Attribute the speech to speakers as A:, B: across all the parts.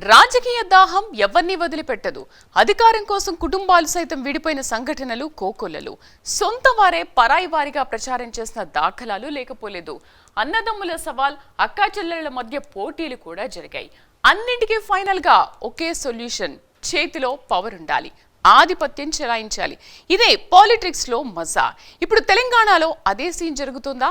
A: రాజకీయ దాహం ఎవరిని వదిలిపెట్టదు. అధికారం కోసం కుటుంబాలు సైతం విడిపోయిన సంఘటనలు కోకొల్లలు. సొంత వారే పరాయి వారిగా ప్రచారం చేసిన దాఖలాలు లేకపోలేదు. అన్నదమ్ముల సవాల్, అక్కా చెల్లెళ్ల మధ్య పోటీలు కూడా జరిగాయి. అన్నింటికీ ఫైనల్ గా ఒకే సొల్యూషన్: చేతిలో పవర్ ఉండాలి, ఆధిపత్యం చెలాయించాలి. ఇదే పాలిటిక్స్ లో మజా. ఇప్పుడు తెలంగాణలో అదే సీన్ జరుగుతుందా?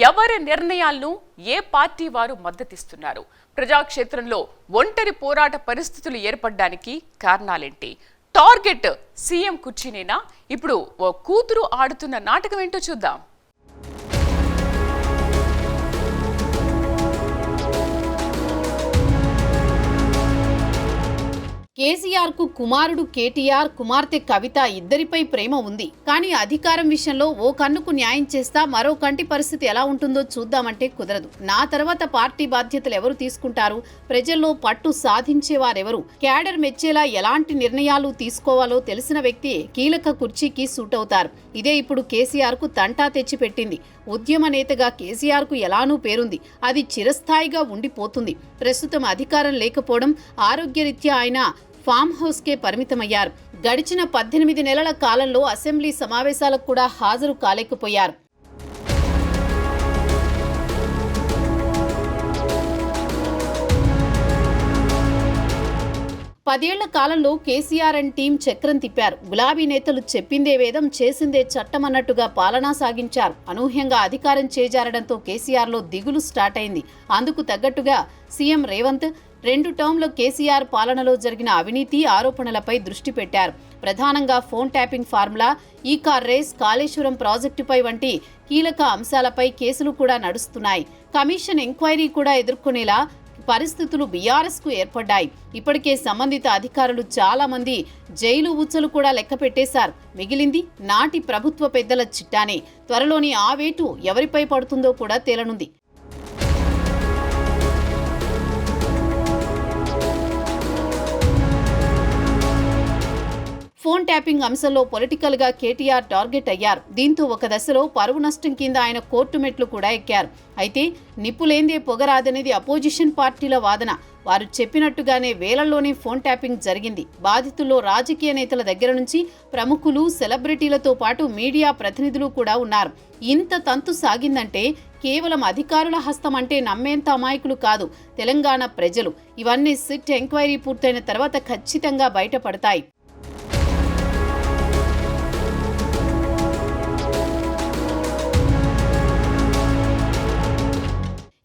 A: ఎవరి నిర్ణయాలను ఏ పార్టీ వారు మద్దతిస్తున్నారు? ప్రజాక్షేత్రంలో ఒంటరి పోరాట పరిస్థితులు ఏర్పడడానికి కారణాలేంటి? Target CM కుర్చీనేనా? ఇప్పుడు ఓ కూతురు ఆడుతున్న నాటకం ఏంటో చూద్దాం.
B: కేసీఆర్ కు కుమారుడు కేటీఆర్, కుమార్తె కవిత ఇద్దరిపై ప్రేమ ఉంది. కానీ అధికారం విషయంలో ఓ కన్నుకు న్యాయం చేస్తా మరో కంటి పరిస్థితి ఎలా ఉంటుందో చూద్దామంటే కుదరదు. నా తర్వాత పార్టీ బాధ్యతలు ఎవరు తీసుకుంటారు? ప్రజల్లో పట్టు సాధించేవారెవరు? క్యాడర్ మెచ్చేలా ఎలాంటి నిర్ణయాలు తీసుకోవాలో తెలిసిన వ్యక్తి కీలక కుర్చీకి సూట్ అవుతారు. ఇదే ఇప్పుడు కేసీఆర్ కు తంటా తెచ్చిపెట్టింది. ఉద్యమ నేతగా కేసీఆర్ కు ఎలానూ పేరుంది. అది చిరస్థాయిగా ఉండిపోతుంది. ప్రస్తుతం అధికారం లేకపోవడం, ఆరోగ్యరీత్యా ఆయన ఫామ్ హౌస్కే పరిమితమయ్యారు. గడిచిన 18 నెలల కాలంలో అసెంబ్లీ సమావేశాలకు కూడా హాజరు కాలేకపోయారు. పదేళ్ల కాలంలో కేసీఆర్ అండ్ టీం చక్రం తిప్పారు. గులాబీ నేతలు చెప్పిందే వేదం, చేసిందే చట్టం అన్నట్టుగా పాలనా సాగించారు. అనూహ్యంగా అధికారం చేజారడంతో కేసీఆర్లో దిగులు స్టార్ట్ అయింది. అందుకు తగ్గట్టుగా సీఎం రేవంత్ 2 టర్మ్లో కేసీఆర్ పాలనలో జరిగిన అవినీతి ఆరోపణలపై దృష్టి పెట్టారు. ప్రధానంగా ఫోన్ ట్యాపింగ్ ఫార్ములా, ఈ కార్ రేస్, కాళేశ్వరం ప్రాజెక్టుపై వంటి కీలక అంశాలపై కేసులు కూడా నడుస్తున్నాయి. కమిషన్ ఎంక్వైరీ కూడా ఎదుర్కొనేలా పరిస్థితులు బీఆర్ఎస్ కు ఏర్పడ్డాయి. ఇప్పటికే సంబంధిత అధికారులు చాలా మంది జైలు ఉచ్చలు కూడా లెక్క పెట్టేశారు. మిగిలింది నాటి ప్రభుత్వ పెద్దల చిట్టానే. త్వరలోని ఆ వేటు ఎవరిపై పడుతుందో కూడా తేలనుంది. ఫోన్ ట్యాపింగ్ అంశంలో పొలిటికల్ గా కేటీఆర్ టార్గెట్ అయ్యారు. దీంతో ఒక దశలో పరువు నష్టం కింద ఆయన కోర్టు మెట్లు కూడా ఎక్కారు. అయితే నిప్పులేందే పొగరాదనేది అపోజిషన్ పార్టీల వాదన. వారు చెప్పినట్టుగానే వేలల్లోనే ఫోన్ ట్యాపింగ్ జరిగింది. బాధితుల్లో రాజకీయ నేతల దగ్గర నుంచి ప్రముఖులు, సెలబ్రిటీలతో పాటు మీడియా ప్రతినిధులు కూడా ఉన్నారు. ఇంత తంతు సాగిందంటే కేవలం అధికారుల హస్తం అంటే నమ్మేంత అమాయకులు కాదు తెలంగాణ ప్రజలు. ఇవన్నీ సిట్ ఎంక్వైరీ పూర్తయిన తర్వాత ఖచ్చితంగా బయటపడతాయి.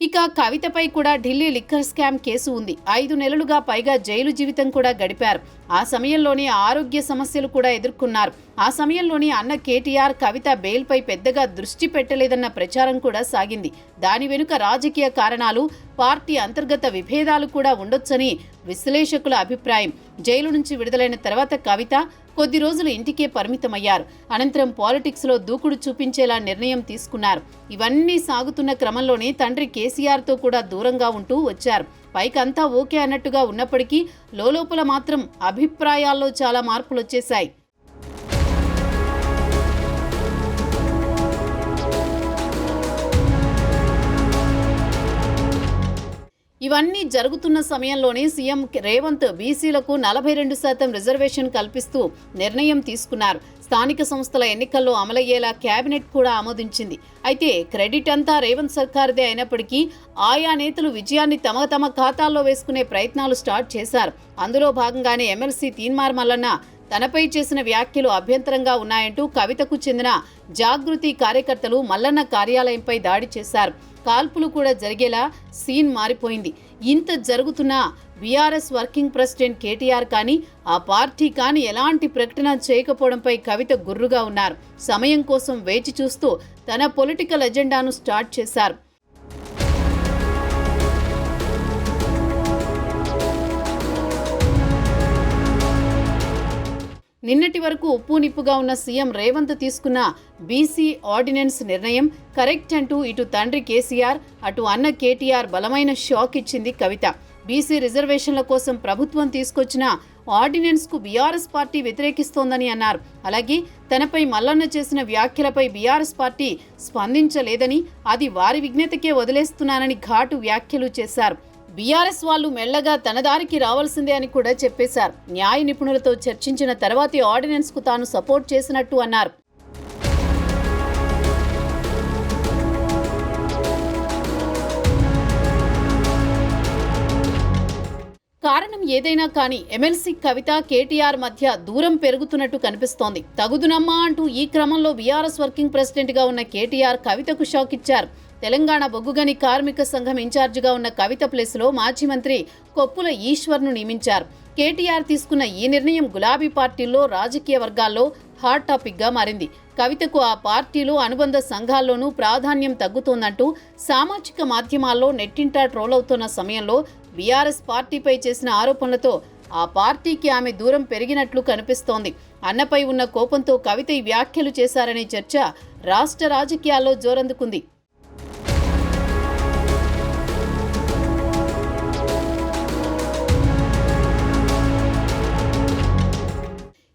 B: ఇక కవితపై కూడా ఢిల్లీ లిక్కర్ స్కామ్ కేసు ఉంది. 5 నెలలుగా పైగా జైలు జీవితం కూడా గడిపారు. ఆ సమయంలోనే ఆరోగ్య సమస్యలు కూడా ఎదుర్కొన్నారు. ఆ సమయంలోనే అన్న కేటీఆర్ కవిత బెయిల్పై పెద్దగా దృష్టి పెట్టలేదన్న ప్రచారం కూడా సాగింది. దాని వెనుక రాజకీయ కారణాలు, పార్టీ అంతర్గత విభేదాలు కూడా ఉండొచ్చని విశ్లేషకుల అభిప్రాయం. జైలు నుంచి విడుదలైన తర్వాత కవిత కొద్ది రోజులు ఇంటికే పరిమితమయ్యారు. అనంతరం పాలిటిక్స్లో దూకుడు చూపించేలా నిర్ణయం తీసుకున్నారు. ఇవన్నీ సాగుతున్న క్రమంలోనే తండ్రి కేసీఆర్తో కూడా దూరంగా ఉంటూ వచ్చారు. పైకంతా ఓకే అన్నట్టుగా ఉన్నప్పటికీ లోలోపల మాత్రం అభిప్రాయాల్లో చాలా మార్పులు వచ్చేశాయి. ఇవన్నీ జరుగుతున్న సమయంలోనే సీఎం రేవంత్ బీసీలకు 42% రిజర్వేషన్ కల్పిస్తూ నిర్ణయం తీసుకున్నారు. స్థానిక సంస్థల ఎన్నికల్లో అమలయ్యేలా కేబినెట్ కూడా ఆమోదించింది. అయితే క్రెడిట్ అంతా రేవంత్ సర్కార్దే అయినప్పటికీ ఆయా నేతలు విజయాన్ని తమ ఖాతాల్లో వేసుకునే ప్రయత్నాలు స్టార్ట్ చేశారు. అందులో భాగంగానే ఎమ్మెల్సీ తీన్మార్ మల్లన్న తనపై చేసిన వ్యాఖ్యలు అభ్యంతరంగా ఉన్నాయంటూ కవితకు చెందిన జాగృతి కార్యకర్తలు మల్లన్న కార్యాలయంపై దాడి చేశారు. కాల్పులు కూడా జరిగేలా సీన్ మారిపోయింది. ఇంత జరుగుతున్నా బీఆర్ఎస్ వర్కింగ్ ప్రెసిడెంట్ కేటీఆర్ కానీ, ఆ పార్టీ కానీ ఎలాంటి ప్రకటన చేయకపోవడంపై కవిత గుర్రుగా ఉన్నారు. సమయం కోసం వేచి చూస్తూ తన పొలిటికల్ ఎజెండాను స్టార్ట్ చేశారు. నిన్నటి వరకు ఉప్పు నిప్పుగా ఉన్న సీఎం రేవంత్ తీసుకున్న బీసీ ఆర్డినెన్స్ నిర్ణయం కరెక్ట్ అంటూ ఇటు తండ్రి కేసీఆర్, అటు అన్న కేటీఆర్ బలమైన షాక్ ఇచ్చింది కవిత. బీసీ రిజర్వేషన్ల కోసం ప్రభుత్వం తీసుకొచ్చిన ఆర్డినెన్స్ కు బీఆర్ఎస్ పార్టీ వ్యతిరేకిస్తోందని అన్నారు. అలాగే తనపై మల్లన్న చేసిన వ్యాఖ్యలపై బీఆర్ఎస్ పార్టీ స్పందించలేదని, అది వారి విజ్ఞతకే వదిలేస్తున్నానని ఘాటు వ్యాఖ్యలు చేశారు. బీఆర్ఎస్ వాళ్ళు మెల్లగా తన దారికి రావాల్సిందే అని కూడా చెప్పేశారు. న్యాయ నిపుణులతో చర్చించిన తర్వాతే ఆర్డినెన్స్కు తాను సపోర్ట్ చేసినట్టు అన్నారు. కారణం ఏదైనా కానీ ఎమ్మెల్సీ కవిత కేటీఆర్ మధ్య దూరం పెరుగుతున్నట్టు కనిపిస్తోంది. తగుదునమ్మా అంటూ ఈ క్రమంలో బీఆర్ఎస్ వర్కింగ్ ప్రెసిడెంట్గా ఉన్న కేటీఆర్ కవితకు షాక్ ఇచ్చారు. తెలంగాణ బొగ్గుగని కార్మిక సంఘం ఇన్ఛార్జిగా ఉన్న కవిత ప్లేస్లో మాజీ మంత్రి కొప్పుల ఈశ్వర్ను నియమించారు. కేటీఆర్ తీసుకున్న ఈ నిర్ణయం గులాబీ పార్టీల్లో రాజకీయ వర్గాల్లో హాట్ టాపిక్గా మారింది. కవితకు ఆ పార్టీలు అనుబంధ సంఘాల్లోనూ ప్రాధాన్యం తగ్గుతోందంటూ సామాజిక మాధ్యమాల్లో నెట్టింటా ట్రోల్ అవుతున్న సమయంలో బీఆర్ఎస్ పార్టీపై చేసిన ఆరోపణలతో ఆ పార్టీకి ఆమె దూరం పెరిగినట్లు కనిపిస్తోంది. అన్నపై ఉన్న కోపంతో కవిత ఈ వ్యాఖ్యలు చేశారనే చర్చ రాష్ట్ర రాజకీయాల్లో జోరందుకుంది.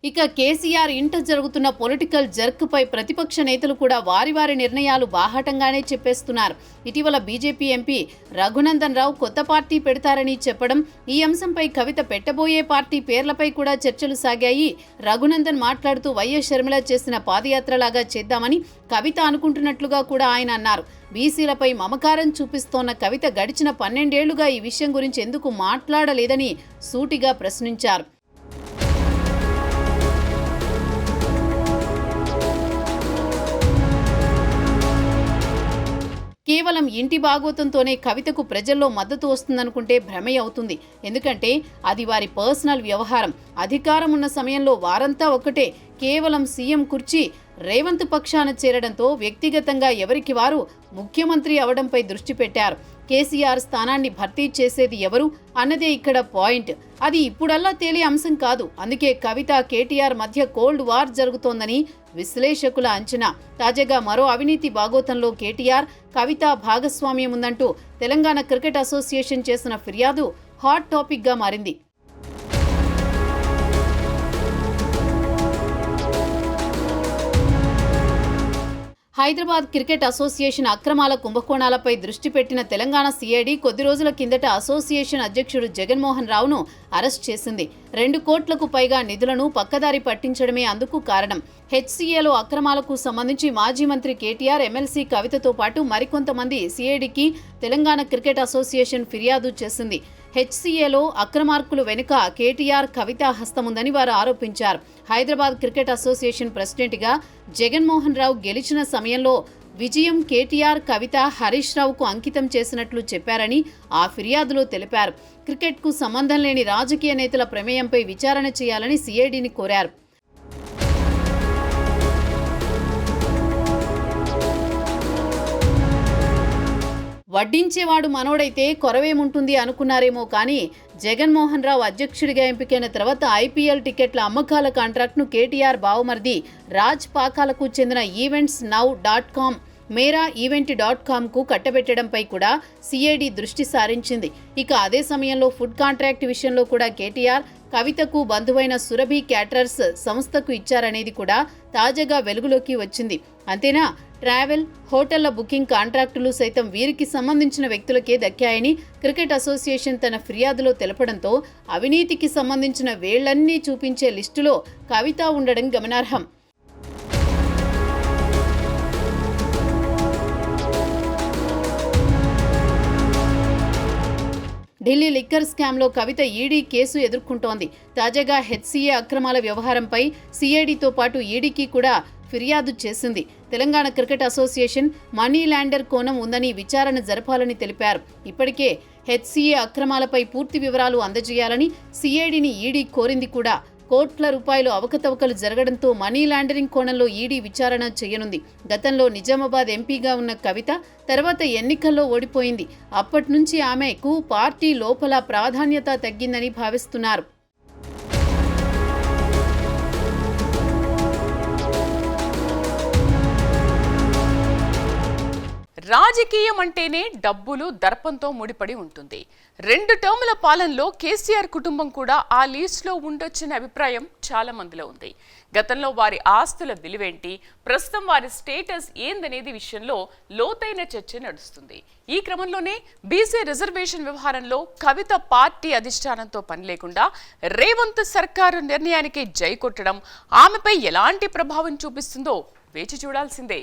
B: ఇక కేసీఆర్ ఇంట జరుగుతున్న పొలిటికల్ జర్క్పై ప్రతిపక్ష నేతలు కూడా వారి నిర్ణయాలు బాహాటంగానే చెప్పేస్తున్నారు. ఇటీవల బీజేపీ ఎంపీ రఘునందన్ రావు కొత్త పార్టీ పెడతారని చెప్పడం, ఈ అంశంపై కవిత పెట్టబోయే పార్టీ పేర్లపై కూడా చర్చలు సాగాయి. రఘునందన్ మాట్లాడుతూ వైఎస్ షర్మిల చేసిన పాదయాత్రలాగా చేద్దామని కవిత అనుకుంటున్నట్లుగా కూడా ఆయన అన్నారు. బీసీలపై మమకారం చూపిస్తోన్న కవిత గడిచిన 12 ఏళ్లుగా ఈ విషయం గురించి ఎందుకు మాట్లాడలేదని సూటిగా ప్రశ్నించారు. కేవలం ఇంటి బాగోతంతోనే కవితకు ప్రజల్లో మద్దతు వస్తుందనుకుంటే భ్రమే అవుతుంది. ఎందుకంటే అది వారి పర్సనల్ వ్యవహారం. అధికారం ఉన్న సమయంలో వారంతా ఒక్కటే. కేవలం సీఎం కుర్చీ రేవంత్ పక్షాన చేరడంతో వ్యక్తిగతంగా ఎవరికి వారు ముఖ్యమంత్రి అవడంపై దృష్టి పెట్టారు. కేసీఆర్ స్థానాన్ని భర్తీ చేసేది ఎవరు అన్నదే ఇక్కడ పాయింట్. అది ఇప్పుడల్లా తేలే అంశం కాదు. అందుకే కవిత కేటీఆర్ మధ్య కోల్డ్ వార్ జరుగుతోందని విశ్లేషకుల అంచనా. తాజాగా మరో అవినీతి బాగోతంలో కేటీఆర్ కవిత భాగస్వామ్యం ఉందంటూ తెలంగాణ క్రికెట్ అసోసియేషన్ చేసిన ఫిర్యాదు హాట్ టాపిక్గా మారింది. హైదరాబాద్ క్రికెట్ అసోసియేషన్ అక్రమాల కుంభకోణాలపై దృష్టి పెట్టిన తెలంగాణ సిఐడి కొద్ది రోజుల కిందట అసోసియేషన్ అధ్యక్షుడు జగన్మోహన్ రావును అరెస్ట్ చేసింది. 2 కోట్లకు పైగా నిధులను పక్కదారి పట్టించడమే అందుకు కారణం. హెచ్సీఏలో అక్రమాలకు సంబంధించి మాజీ మంత్రి కేటీఆర్, ఎమ్మెల్సీ కవితతో పాటు మరికొంతమంది సిఐడికి తెలంగాణ క్రికెట్ అసోసియేషన్ ఫిర్యాదు చేసింది. హెచ్సీఏలో అక్రమార్కులు వెనుక కేటీఆర్, కవిత హస్తముందని వారు ఆరోపించారు. హైదరాబాద్ క్రికెట్ అసోసియేషన్ ప్రెసిడెంట్గా జగన్మోహన్ రావు గెలిచిన సమయంలో విజయం కేటీఆర్, కవిత, హరీష్ రావుకు అంకితం చేసినట్లు చెప్పారని ఆ ఫిర్యాదులో తెలిపారు. క్రికెట్కు సంబంధం లేని రాజకీయ నేతల ప్రమేయంపై విచారణ చేయాలని సిఐడిని కోరారు. వడ్డించేవాడు మనోడైతే కొరవేముంటుంది అనుకున్నారేమో కానీ జగన్మోహన్ రావు అధ్యక్షుడిగా ఎంపికైన తర్వాత ఐపీఎల్ టికెట్ల అమ్మకాల కాంట్రాక్ట్ను కేటీఆర్ బావమర్ది రాజ్ పాకాలకు చెందిన eventsnow.com, మేరాఈవెంట్.comకు కట్టబెట్టడంపై కూడా సిఐడి దృష్టి సారించింది. ఇక అదే సమయంలో ఫుడ్ కాంట్రాక్ట్ విషయంలో కూడా కేటీఆర్ కవితకు బంధువైన సురభి క్యాటరర్స్ సంస్థకు ఇచ్చారనేది కూడా తాజాగా వెలుగులోకి వచ్చింది. అంతేనా, ట్రావెల్, హోటళ్ల బుకింగ్ కాంట్రాక్టులు సైతం వీరికి సంబంధించిన వ్యక్తులకే దక్కాయని క్రికెట్ అసోసియేషన్ తన ఫిర్యాదులో తెలపడంతో అవినీతికి సంబంధించిన వేళ్లన్నీ చూపించే లిస్టులో కవిత ఉండడం గమనార్హం. ఢిల్లీ లిక్కర్ స్కామ్లో కవిత ఈడీ కేసు ఎదుర్కొంటోంది. తాజాగా హెచ్సీఏ అక్రమాల వ్యవహారంపై సిఐడితో పాటు ఈడీకి కూడా ఫిర్యాదు చేసింది. Telangana cricket association money lander కోణం ఉందని విచారణ జరపాలని తెలిపారు. ఇప్పటికే హెచ్సీఏ అక్రమాలపై పూర్తి వివరాలు అందజేయాలని సిఐడిని ఈడీ కోరింది కూడా. కోట్ల రూపాయలు అవకతవకలు జరగడంతో మనీ లాండరింగ్ కోణంలో ఈడీ విచారణ చేయనుంది. గతంలో నిజామాబాద్ ఎంపీగా ఉన్న కవిత తర్వాత ఎన్నికల్లో ఓడిపోయింది. అప్పటి నుంచి ఆమెకు పార్టీ లోపల ప్రాధాన్యత తగ్గిందని భావిస్తున్నారు.
A: రాజకీయం అంటేనే డబ్బులు దర్పంతో ముడిపడి ఉంటుంది. 2 టర్ముల పాలనలో కేసీఆర్ కుటుంబం కూడా ఆ లిస్టులో ఉండొచ్చనే అభిప్రాయం చాలా మందిలో ఉంది. గతంలో వారి ఆస్తుల విలువేంటి, ప్రస్తుతం వారి స్టేటస్ ఏందనేది విషయంలో లోతైన చర్చ నడుస్తుంది. ఈ క్రమంలోనే బీసీ రిజర్వేషన్ వ్యవహారంలో కవిత పార్టీ అధిష్టానంతో పని లేకుండా రేవంత్ సర్కారు నిర్ణయానికి జై కొట్టడం ఆమెపై ఎలాంటి ప్రభావం చూపిస్తుందో వేచి చూడాల్సిందే.